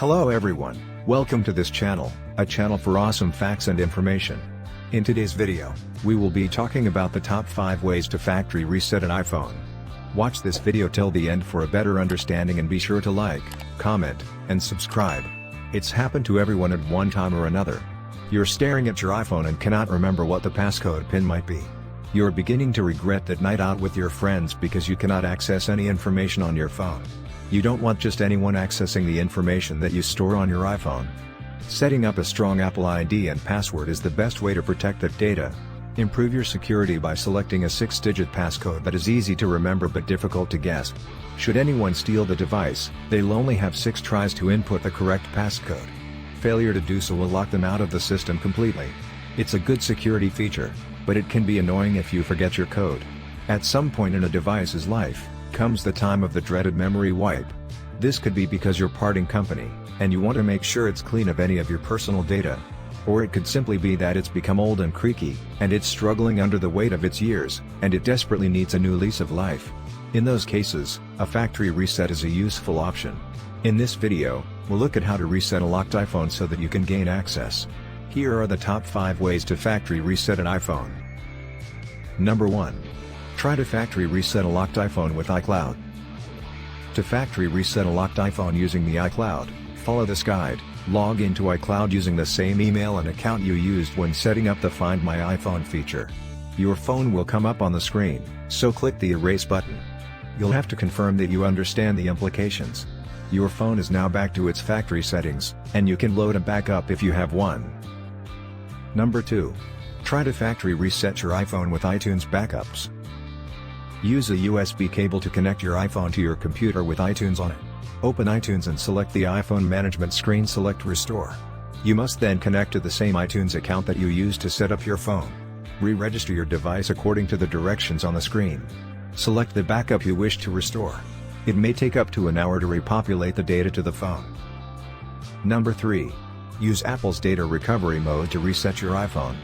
Hello everyone, welcome to this channel, a channel for awesome facts and information. In today's video, we will be talking about the top 5 ways to factory reset an iPhone. Watch this video till the end for a better understanding and be sure to like, comment, and subscribe. It's happened to everyone at one time or another. You're staring at your iPhone and cannot remember what the passcode PIN might be. You're beginning to regret that night out with your friends because you cannot access any information on your phone. You don't want just anyone accessing the information that you store on your iPhone. Setting up a strong Apple ID and password is the best way to protect that data. Improve your security by selecting a 6-digit passcode that is easy to remember but difficult to guess. Should anyone steal the device, they'll only have 6 tries to input the correct passcode. Failure to do so will lock them out of the system completely. It's a good security feature, but it can be annoying if you forget your code. At some point in a device's life, comes the time of the dreaded memory wipe. This could be because you're parting company, and you want to make sure it's clean of any of your personal data. Or it could simply be that it's become old and creaky, and it's struggling under the weight of its years, and it desperately needs a new lease of life. In those cases, a factory reset is a useful option. In this video, we'll look at how to reset a locked iPhone so that you can gain access. Here are the top 5 ways to factory reset an iPhone. Number 1. Try to factory reset a locked iPhone with iCloud. To factory reset a locked iPhone using the iCloud, follow this guide. Log into iCloud using the same email and account you used when setting up the Find My iPhone feature. Your phone will come up on the screen, so click the Erase button. You'll have to confirm that you understand the implications. Your phone is now back to its factory settings, and you can load a backup if you have one. Number 2. Try to factory reset your iPhone with iTunes backups. Use a USB cable to connect your iPhone to your computer with iTunes on it. Open iTunes and select the iPhone management screen. Select Restore. You must then connect to the same iTunes account that you used to set up your phone. Re-register your device according to the directions on the screen. Select the backup you wish to restore. It may take up to an hour to repopulate the data to the phone. Number 3. Use Apple's data recovery mode to reset your iPhone.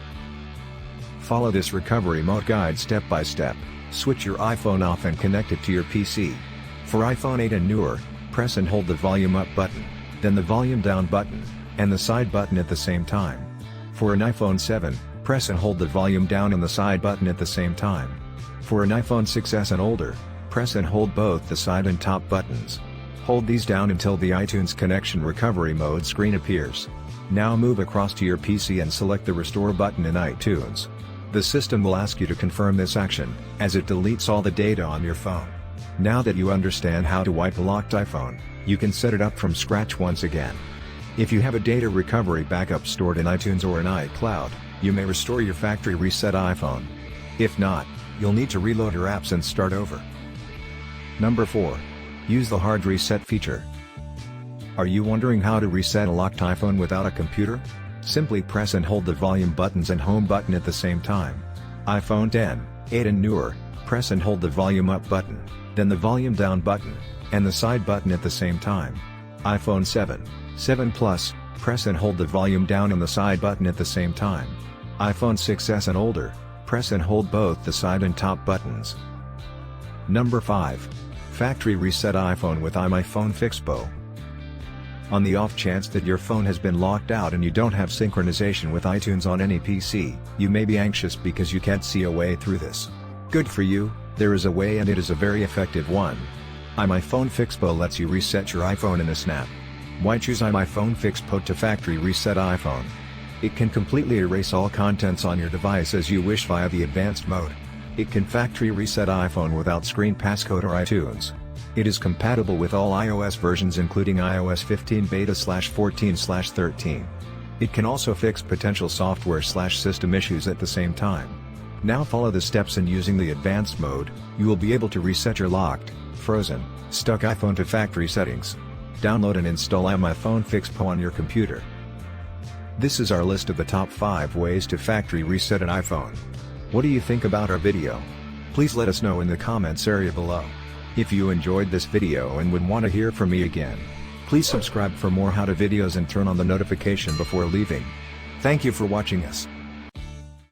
Follow this recovery mode guide step by step. Switch your iPhone off and connect it to your PC. For iPhone 8 and newer, press and hold the volume up button, then the volume down button, and the side button at the same time. For an iPhone 7, press and hold the volume down and the side button at the same time. For an iPhone 6s and older, press and hold both the side and top buttons. Hold these down until the iTunes connection recovery mode screen appears. Now move across to your PC and select the Restore button in iTunes. The system will ask you to confirm this action, as it deletes all the data on your phone. Now that you understand how to wipe a locked iPhone, you can set it up from scratch once again. If you have a data recovery backup stored in iTunes or in iCloud, you may restore your factory reset iPhone. If not, you'll need to reload your apps and start over. Number 4. Use the hard reset feature. Are you wondering how to reset a locked iPhone without a computer? Simply press and hold the volume buttons and home button at the same time. iPhone 10, 8 and newer, press and hold the volume up button, then the volume down button, and the side button at the same time. iPhone 7, 7 Plus, press and hold the volume down and the side button at the same time. iPhone 6s and older, press and hold both the side and top buttons. Number 5. Factory reset iPhone with iMyFone Fixpo. On the off chance that your phone has been locked out and you don't have synchronization with iTunes on any PC, you may be anxious because you can't see a way through this. Good for you, there is a way and it is a very effective one. iMyFone Fixpo lets you reset your iPhone in a snap. Why choose iMyFone Fixpo to factory reset iPhone? It can completely erase all contents on your device as you wish via the advanced mode. It can factory reset iPhone without screen passcode or iTunes. It is compatible with all iOS versions including iOS 15 beta/14/13. It can also fix potential software/system issues at the same time. Now follow the steps and using the advanced mode, you will be able to reset your locked, frozen, stuck iPhone to factory settings. Download and install iMyFone Fixpo on your computer. This is our list of the top 5 ways to factory reset an iPhone. What do you think about our video? Please let us know in the comments area below. If you enjoyed this video and would want to hear from me again, please subscribe for more how-to videos and turn on the notification before leaving. Thank you for watching us.